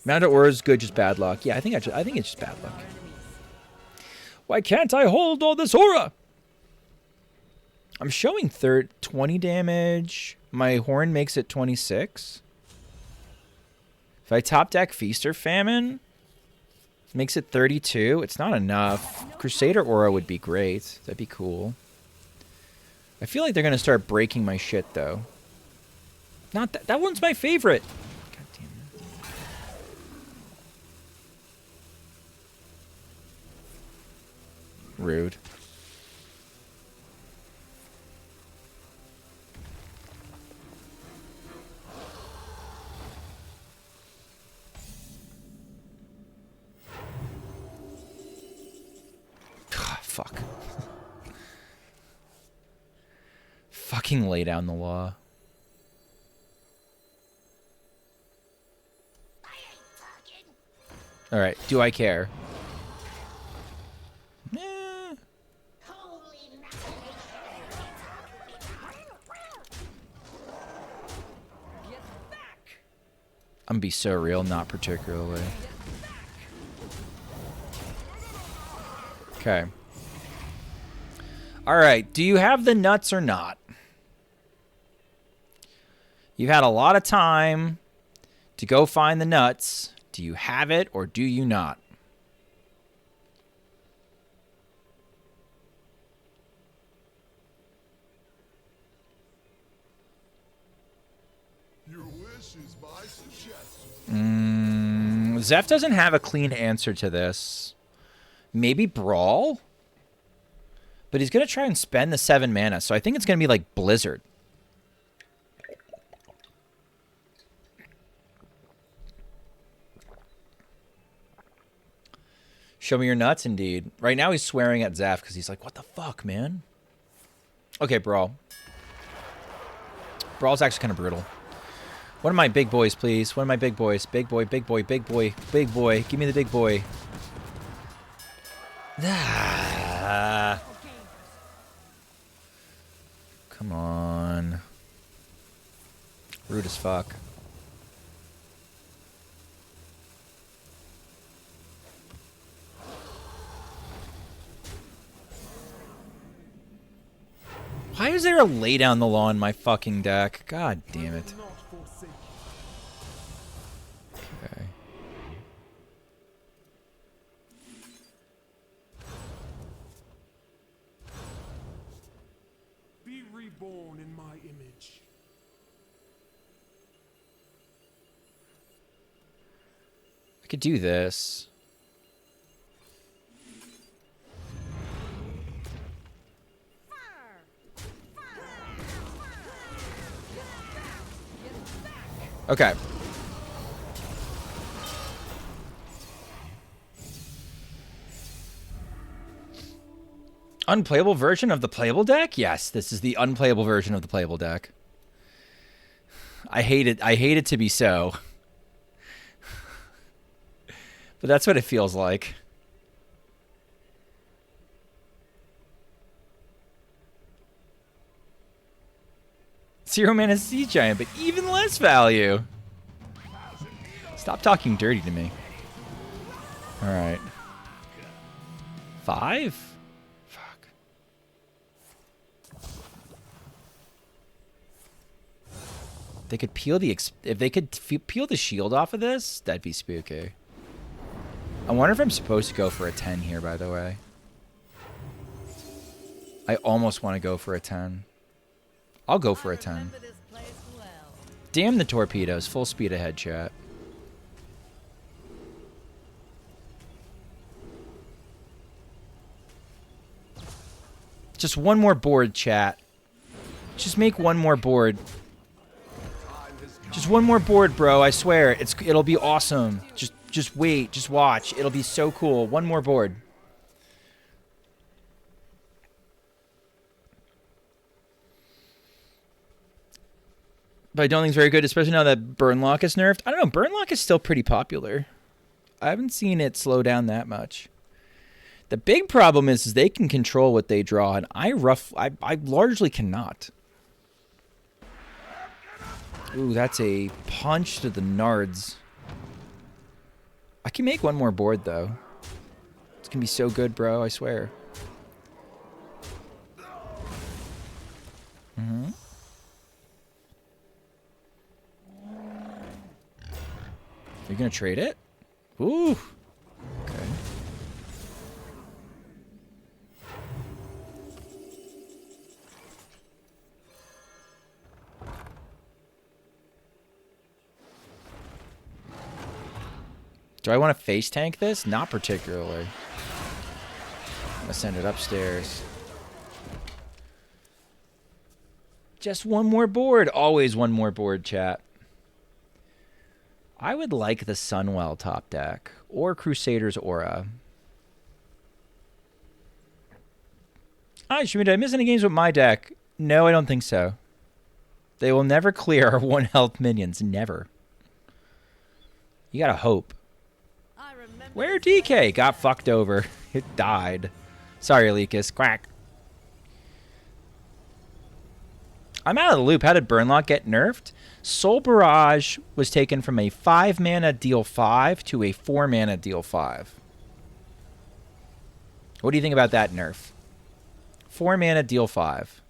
Mount aura is good, just bad luck. Yeah, I think it's just bad luck. Why can't I hold all this aura? I'm showing 20 damage. My horn makes it 26. If I top deck Feast or Famine, makes it 32. It's not enough. Crusader aura would be great. That'd be cool. I feel like they're going to start breaking my shit, though. Not that. That one's my favorite. God damn it. Rude. Fuck. Fucking lay down the law. Alright, do I care? I'm gonna be so real, not particularly. Okay. Alright, do you have the nuts or not? You've had a lot of time to go find the nuts. Do you have it or do you not? Your wish is my suggestion. Zeph doesn't have a clean answer to this. Maybe Brawl? But he's going to try and spend the 7 mana, so I think it's going to be like Blizzard. Show me your nuts, indeed. Right now he's swearing at Zeph because he's like, what the fuck, man? Okay, Brawl. Brawl's actually kind of brutal. One of my big boys, please. One of my big boys. Big boy, big boy, big boy, big boy. Give me the big boy. Ah. Come on. Rude as fuck. Why is there a lay down the law in my fucking deck? God damn it. Okay. Could do this. Okay. Unplayable version of the playable deck? Yes, this is the unplayable version of the playable deck. I hate it. I hate it to be so. But that's what it feels like. Zero mana Sea Giant, but even less value. Stop talking dirty to me. Alright. 5? Fuck. They could peel the... if they could peel the shield off of this, that'd be spooky. I wonder if I'm supposed to go for a 10 here, by the way. I almost want to go for a 10. I'll go for a 10. Damn the torpedoes. Full speed ahead, chat. Just one more board, chat. Just make one more board. Just one more board, bro. I swear. It'll be awesome. Just wait. Just watch. It'll be so cool. One more board. But I don't think it's very good, especially now that Burnlock is nerfed. I don't know. Burnlock is still pretty popular. I haven't seen it slow down that much. The big problem is they can control what they draw, and I largely cannot. Ooh, that's a punch to the nards. I can make one more board, though. It's going to be so good, bro, I swear. Mm-hmm. You're going to trade it? Ooh. Okay. Do I want to face tank this? Not particularly. I'm going to send it upstairs. Just one more board. Always one more board, chat. I would like the Sunwell top deck. Or Crusader's Aura. Hi, Shmi, did I miss any games with my deck? No, I don't think so. They will never clear our 1 health minions. Never. You gotta hope. Where DK? Got fucked over. It died. Sorry, Leakus. Quack. I'm out of the loop. How did Burnlock get nerfed? Soul Barrage was taken from a 5 mana deal 5 to a 4 mana deal 5. What do you think about that nerf? 4 mana deal 5.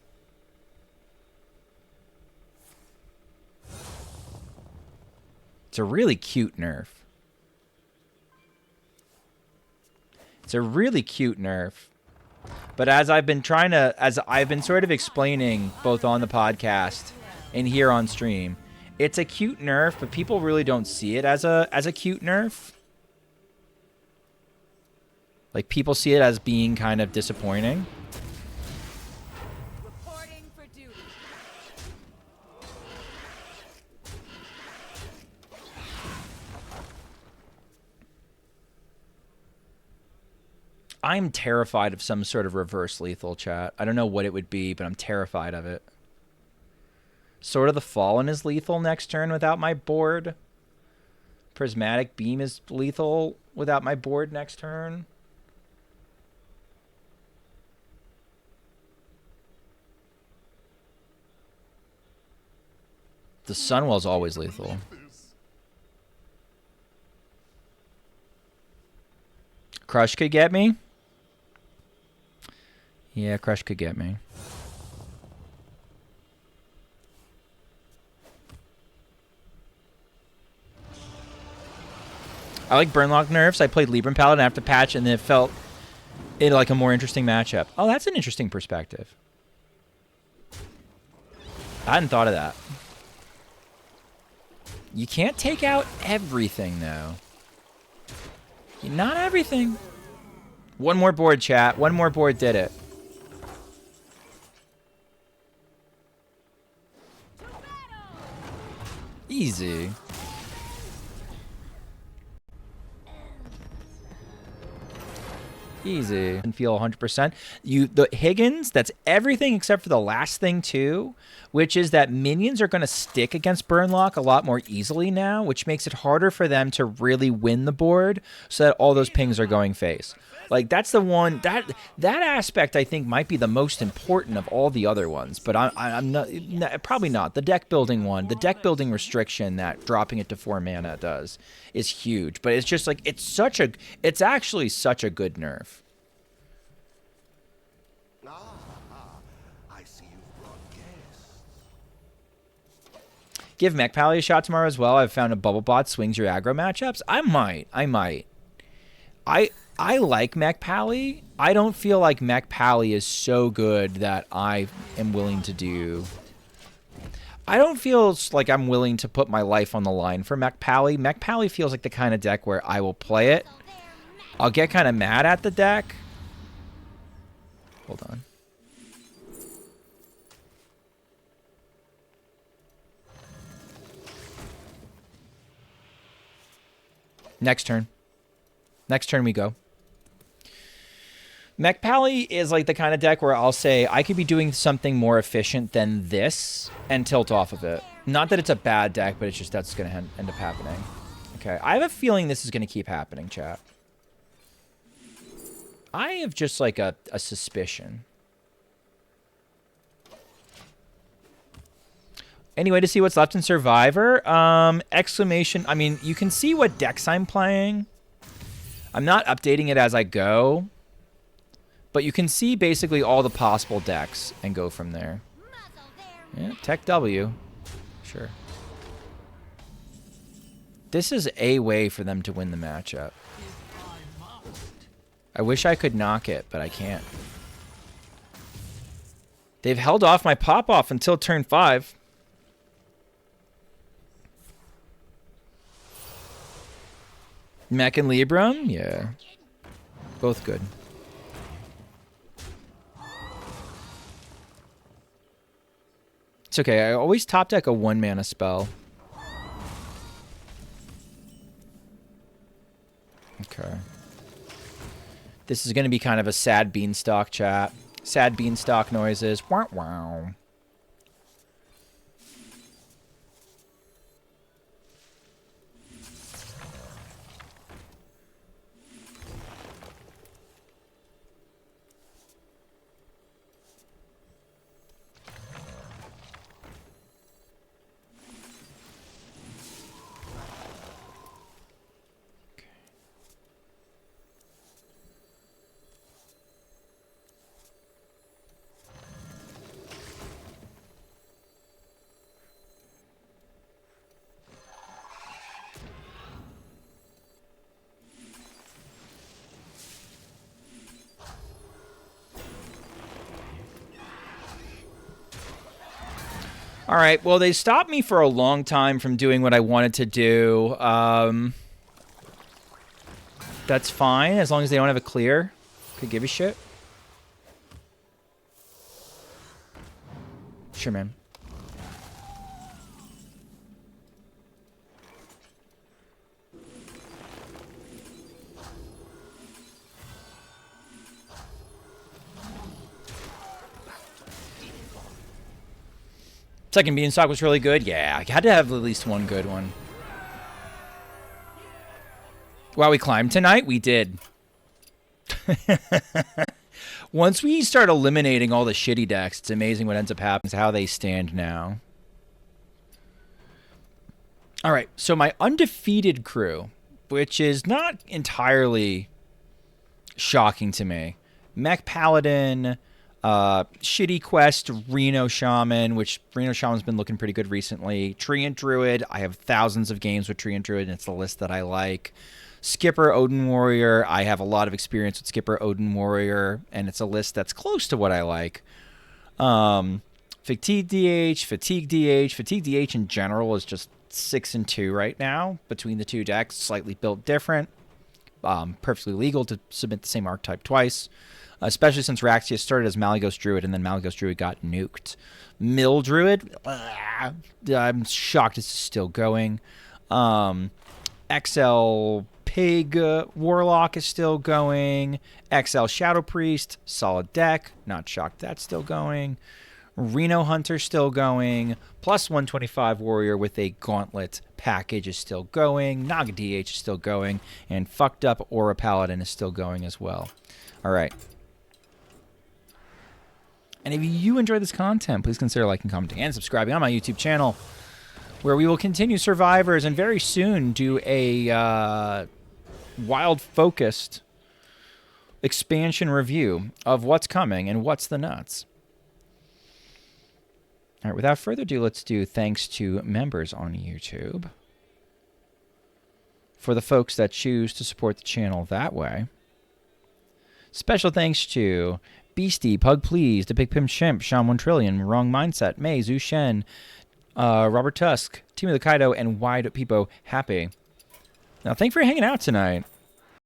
It's a really cute nerf. It's a really cute nerf. But as I've been sort of explaining both on the podcast and here on stream, it's a cute nerf, but people really don't see it as a cute nerf. Like, people see it as being kind of disappointing. Reporting for duty. I'm terrified of some sort of reverse lethal, chat. I don't know what it would be, but I'm terrified of it. Sword of the Fallen is lethal next turn without my board. Prismatic Beam is lethal without my board next turn. The Sunwell's always lethal. Crush could get me. Yeah, Crush could get me. I like Burnlock nerfs. I played Libram Paladin after patch, and it felt like a more interesting matchup. Oh, that's an interesting perspective. I hadn't thought of that. You can't take out everything, though. Not everything. One more board, chat. One more board did it. Easy. Easy. And feel 100%. The Higgins, that's everything except for the last thing too, which is that minions are going to stick against Burnlock a lot more easily now, which makes it harder for them to really win the board so that all those pings are going face. Like, that's the one, that aspect I think might be the most important of all the other ones, but I'm not, probably not. The deck building one, the deck building restriction that dropping it to 4 mana does is huge, but it's just like, it's actually such a good nerf. I see you've brought guests. Give Mech Pally a shot tomorrow as well. I've found a bubble bot swings your aggro matchups. I might. I like Mech Pally. I don't feel like Mech Pally is so good that I am willing to do... I don't feel like I'm willing to put my life on the line for Mech Pally. Mech Pally feels like the kind of deck where I will play it. I'll get kind of mad at the deck. Hold on. Next turn. Next turn we go. Mech Pally is like the kind of deck where I'll say I could be doing something more efficient than this and tilt off of it. Not that it's a bad deck, but it's just that's going to end up happening. Okay, I have a feeling this is going to keep happening, chat. I have just like a suspicion. Anyway, to see what's left in Survivor, exclamation, I mean, you can see what decks I'm playing. I'm not updating it as I go. But you can see basically all the possible decks and go from there. Yeah, Tech W. Sure. This is a way for them to win the matchup. I wish I could knock it, but I can't. They've held off my pop-off until turn 5. Mech and Libram? Yeah. Both good. It's okay. I always top deck a 1-mana spell. Okay. This is going to be kind of a sad beanstalk chat. Sad beanstalk noises. Wow, wow. All right, well, they stopped me for a long time from doing what I wanted to do. That's fine, as long as they don't have a clear. Could give a shit. Sure, man. Second Beanstalk was really good. Yeah, I had to have at least one good one. While we climbed tonight, we did. Once we start eliminating all the shitty decks, it's amazing what ends up happening. It's how they stand now. All right, so my undefeated crew, which is not entirely shocking to me. Mech Paladin, Shitty Quest, Reno Shaman, which Reno Shaman's been looking pretty good recently. Dn Druid, I have thousands of games with Dn Druid, and it's the list that I like. Skipper, Odin Warrior, I have a lot of experience with Skipper, Odin Warrior, and it's a list that's close to what I like. Fatigue DH, Fatigue DH. Fatigue DH in general is just 6 and 2 right now between the two decks, slightly built different. perfectly legal to submit the same archetype twice, especially since Raxia started as Malygos Druid and then Malygos Druid got nuked. Mill Druid, I'm shocked it's still going. XL Pig Warlock is still going. XL Shadow Priest, solid deck. Not shocked that's still going. Reno Hunter still going. Plus 125 Warrior with a Gauntlet package is still going. Naga DH is still going. And fucked up Aura Paladin is still going as well. All right. And if you enjoy this content, please consider liking, commenting, and subscribing on my YouTube channel, where we will continue Survivors and very soon do a wild-focused expansion review of what's coming and what's the nuts. All right, without further ado, let's do thanks to members on YouTube. For the folks that choose to support the channel that way. Special thanks to Beastie, Pug Please, The Big Pimp Chimp, Sean 1 Trillion, Wrong Mindset, May, Zhu Shen, Robert Tusk, Team of the Kaido, and Wide Peepo Happy. Now, thanks for hanging out tonight.